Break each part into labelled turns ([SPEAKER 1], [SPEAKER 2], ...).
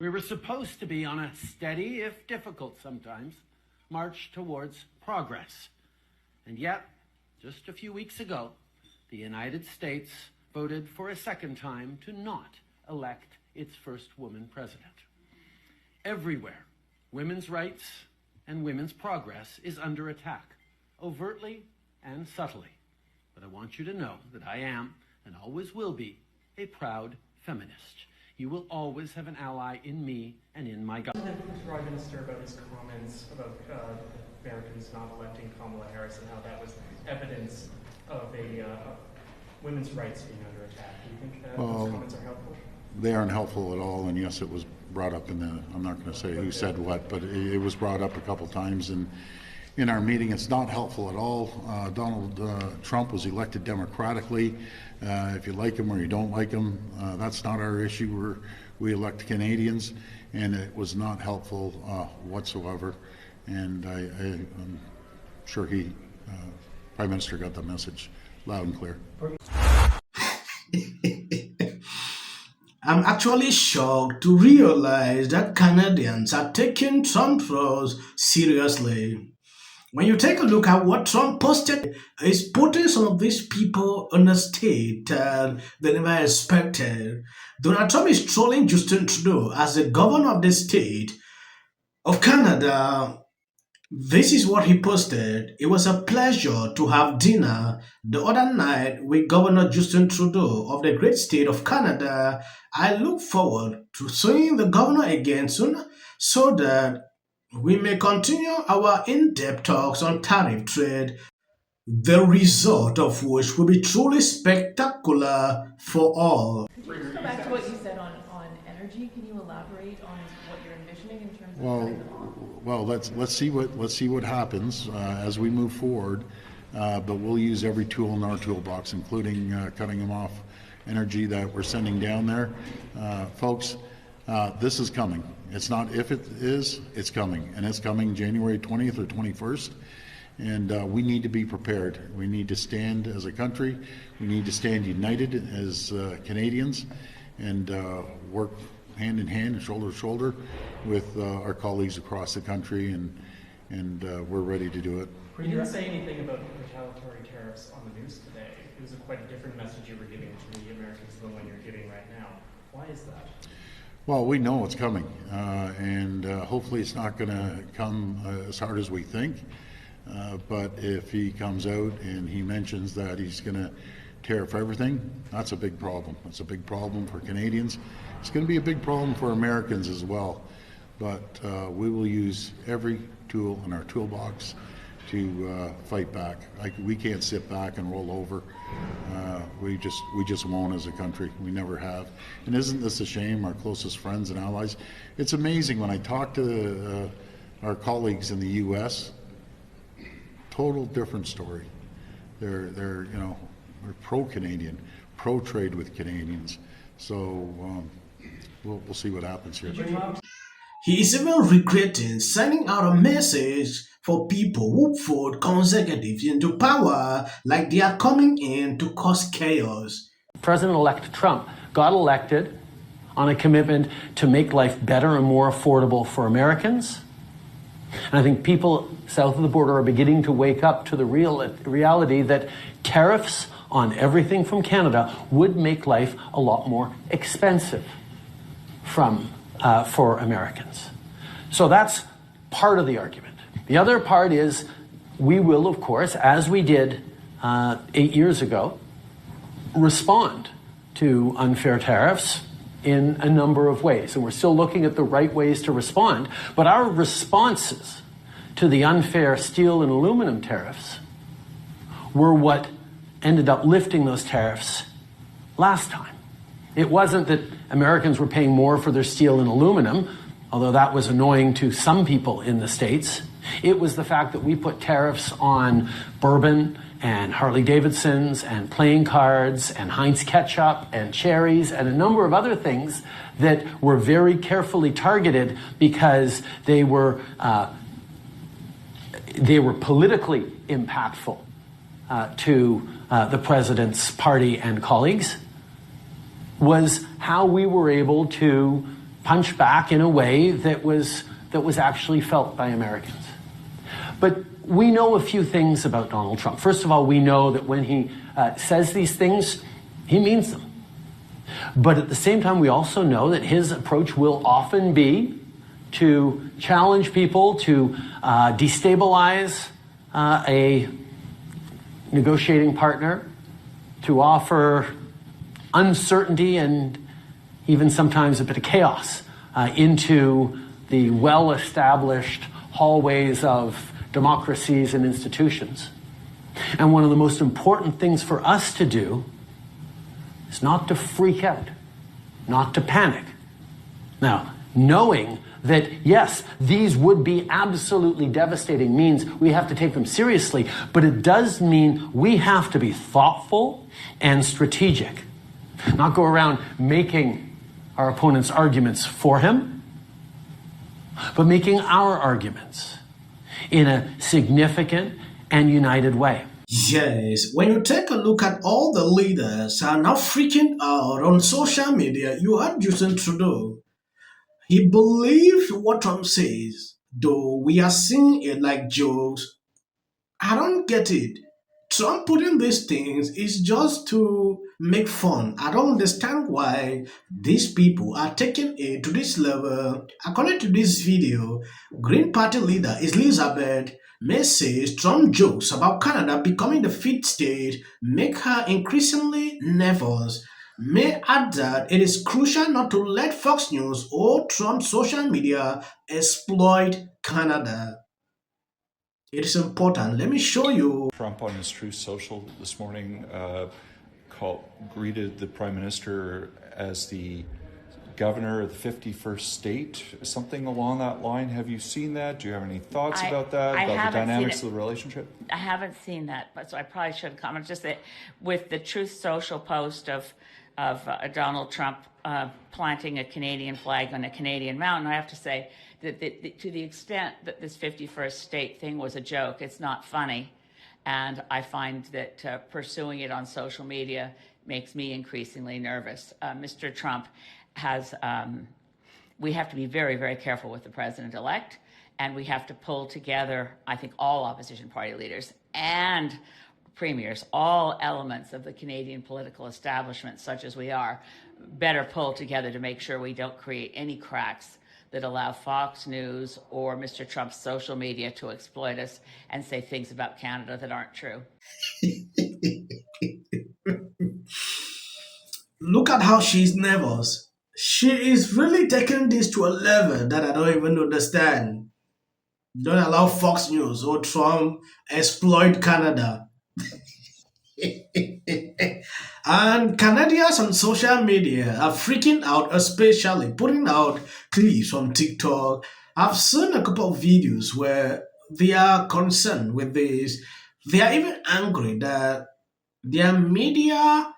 [SPEAKER 1] We were supposed to be on a steady, if difficult sometimes, march towards progress. And yet, just a few weeks ago, the United States voted for a second time to not elect its first woman president. Everywhere, women's rights and women's progress is under attack, overtly and subtly. But I want you to know that I am, and always will be, a proud feminist. You will always have an ally in me and in my government.
[SPEAKER 2] The Prime Minister about his comments about Americans not electing Kamala Harris and how that was evidence of women's rights being under attack. Do you think those comments are helpful?
[SPEAKER 3] They aren't helpful at all, and yes, it was brought up in the, I'm not going to say who said what, but it was brought up a couple times in our meeting. It's not helpful at all. Donald Trump was elected democratically. If you like him or you don't like him, that's not our issue. We elect Canadians, and it was not helpful whatsoever. And I'm sure Prime Minister got the message loud and clear.
[SPEAKER 4] I'm actually shocked to realize that Canadians are taking Trump trolls seriously. When you take a look at what Trump posted, he's putting some of these people on a state that they never expected. Donald Trump is trolling Justin Trudeau as the governor of the state of Canada. This is what he posted. It was a pleasure to have dinner the other night with Governor Justin Trudeau of the great state of Canada. I look forward to seeing the governor again soon so that we may continue our in-depth talks on tariff trade, the result of which will be truly spectacular for all.
[SPEAKER 5] Could you just go back to what you said on energy? Can you elaborate on what you're envisioning in terms of
[SPEAKER 3] Well, let's see what happens as we move forward. But we'll use every tool in our toolbox, including cutting them off energy that we're sending down there, folks. This is coming. It's not if it is, it's coming. And it's coming January 20th or 21st. And we need to be prepared. We need to stand as a country. We need to stand united as Canadians and work hand in hand and shoulder to shoulder with our colleagues across the country. And we're ready to do it.
[SPEAKER 2] You didn't say anything about retaliatory tariffs on the news today. It was quite a different message you were giving to the Americans than the one you're giving right now. Why is that?
[SPEAKER 3] Well, we know it's coming, and hopefully it's not going to come as hard as we think. But if he comes out and he mentions that he's going to tariff everything, that's a big problem. It's a big problem for Canadians. It's going to be a big problem for Americans as well. But we will use every tool in our toolbox to fight back. We can't sit back and roll over. We just won't as a country. We never have. And isn't this a shame? Our closest friends and allies. It's amazing when I talk to our colleagues in the U.S. Total different story. They're pro-Canadian, pro-trade with Canadians. So we'll see what happens here.
[SPEAKER 4] He is even regretting sending out a message for people who vote consecutively into power like they are coming in to cause chaos.
[SPEAKER 1] President-elect Trump got elected on a commitment to make life better and more affordable for Americans. And I think people south of the border are beginning to wake up to the reality that tariffs on everything from Canada would make life a lot more expensive for Americans. So that's part of the argument. The other part is we will, of course, as we did 8 years ago, respond to unfair tariffs in a number of ways. And we're still looking at the right ways to respond. But our responses to the unfair steel and aluminum tariffs were what ended up lifting those tariffs last time. It wasn't that Americans were paying more for their steel and aluminum, although that was annoying to some people in the States. It was the fact that we put tariffs on bourbon and Harley Davidsons and playing cards and Heinz ketchup and cherries and a number of other things that were very carefully targeted because they were politically impactful to the president's party and colleagues, was how we were able to punch back in a way that was actually felt by Americans. But we know a few things about Donald Trump. First of all, we know that when he says these things, he means them. But at the same time, we also know that his approach will often be to challenge people, to destabilize a negotiating partner, to offer uncertainty and even sometimes a bit of chaos into the well-established hallways of democracies and institutions. And one of the most important things for us to do is not to freak out, not to panic. Now, knowing that, yes, these would be absolutely devastating means we have to take them seriously, but it does mean we have to be thoughtful and strategic. Not go around making our opponent's arguments for him, but making our arguments in a significant and united way.
[SPEAKER 4] Yes, when you take a look at all the leaders are now freaking out on social media, you heard Justin Trudeau. He believed what Trump says, though we are seeing it like jokes. I don't get it. Trump putting these things is just to make fun. I don't understand why these people are taking it to this level. According to this video, Green Party leader Elizabeth May says Trump jokes about Canada becoming the fifth state make her increasingly nervous. May add that it is crucial not to let Fox News or Trump's social media exploit Canada. It is important. Let me show you.
[SPEAKER 6] Trump on his Truth Social this morning greeted the Prime Minister as the governor of the 51st state, something along that line. Have you seen that? Do you have any thoughts about that, about the dynamics of the relationship?
[SPEAKER 7] I haven't seen that, but so I probably should comment. Just that with the Truth Social post of Donald Trump planting a Canadian flag on a Canadian mountain, I have to say that to the extent that this 51st state thing was a joke, it's not funny. And I find that pursuing it on social media makes me increasingly nervous. Mr. Trump has, we have to be very, very careful with the president-elect, and we have to pull together, I think, all opposition party leaders and premiers, all elements of the Canadian political establishment, such as we are, better pull together to make sure we don't create any cracks that allow Fox News or Mr. Trump's social media to exploit us and say things about Canada that aren't true.
[SPEAKER 4] Look at how she's nervous. She is really taking this to a level that I don't even understand. Don't allow Fox News or Trump exploit Canada. And Canadians on social media are freaking out, especially putting out clips from TikTok. I've seen a couple of videos where they are concerned with this. They are even angry that their media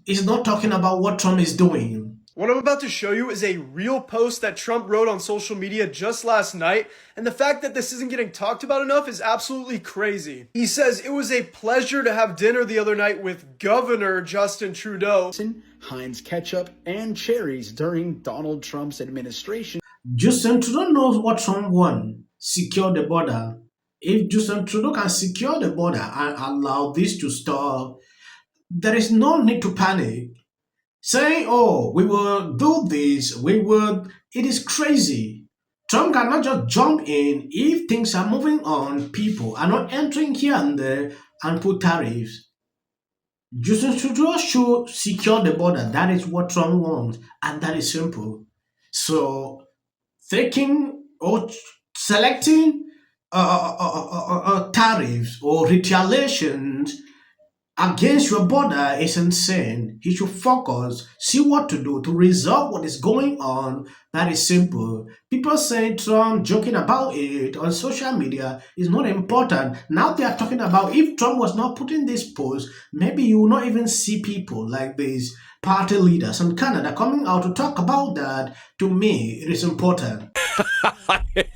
[SPEAKER 4] is not talking about what Trump is doing.
[SPEAKER 8] What I'm about to show you is a real post that Trump wrote on social media just last night, and the fact that this isn't getting talked about enough is absolutely crazy. He says, "It was a pleasure to have dinner the other night with Governor Justin Trudeau."
[SPEAKER 9] Heinz ketchup and cherries during Donald Trump's administration.
[SPEAKER 4] Justin Trudeau knows what Trump wants: secure the border. If Justin Trudeau can secure the border and allow this to stop, there is no need to panic. Saying, oh, we will do this, it is crazy. Trump cannot just jump in if things are moving on, people are not entering here and there and put tariffs. Justin Trudeau should secure the border. That is what Trump wants, and that is simple. So, taking or selecting tariffs or retaliations against your border is insane. He should focus, see what to do to resolve what is going on. That is simple. People say Trump joking about it on social media is not important. Now they are talking about if Trump was not putting this post, maybe you will not even see people like these party leaders in Canada coming out to talk about that. To me, it is important.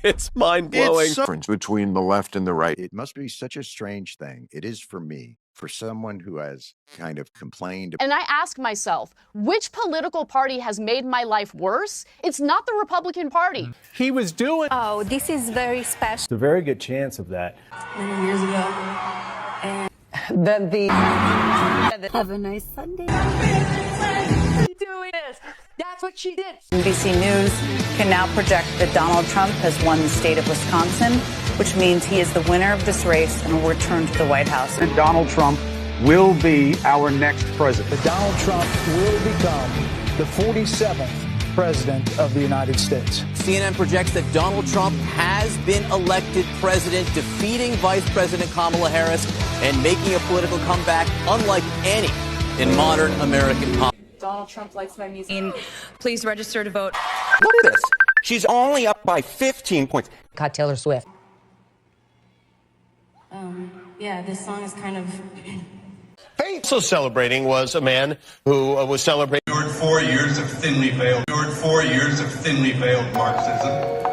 [SPEAKER 10] It's mind-blowing.
[SPEAKER 11] Difference between the left and the right. It must be such a strange thing. It is for me. For someone who has kind of complained.
[SPEAKER 12] And I ask myself, which political party has made my life worse? It's not the Republican Party.
[SPEAKER 10] He was doing.
[SPEAKER 13] Oh, this is very special.
[SPEAKER 10] There's a very good chance of that.
[SPEAKER 13] Many years ago. And then have a nice Sunday. Doing this. That's what she did.
[SPEAKER 14] NBC News can now project that Donald Trump has won the state of Wisconsin, which means he is the winner of this race and will return to the White House.
[SPEAKER 15] And Donald Trump will be our next president.
[SPEAKER 9] Donald Trump will become the 47th president of the United States.
[SPEAKER 16] CNN projects that Donald Trump has been elected president, defeating Vice President Kamala Harris and making a political comeback unlike any in modern American politics.
[SPEAKER 5] Donald Trump likes my music. Please register to vote.
[SPEAKER 17] Look at this. She's only up by 15 points.
[SPEAKER 18] Caught Taylor Swift.
[SPEAKER 5] Yeah, this song is kind of...
[SPEAKER 17] Also celebrating was a man who was celebrating.
[SPEAKER 19] 4 years of thinly veiled Marxism.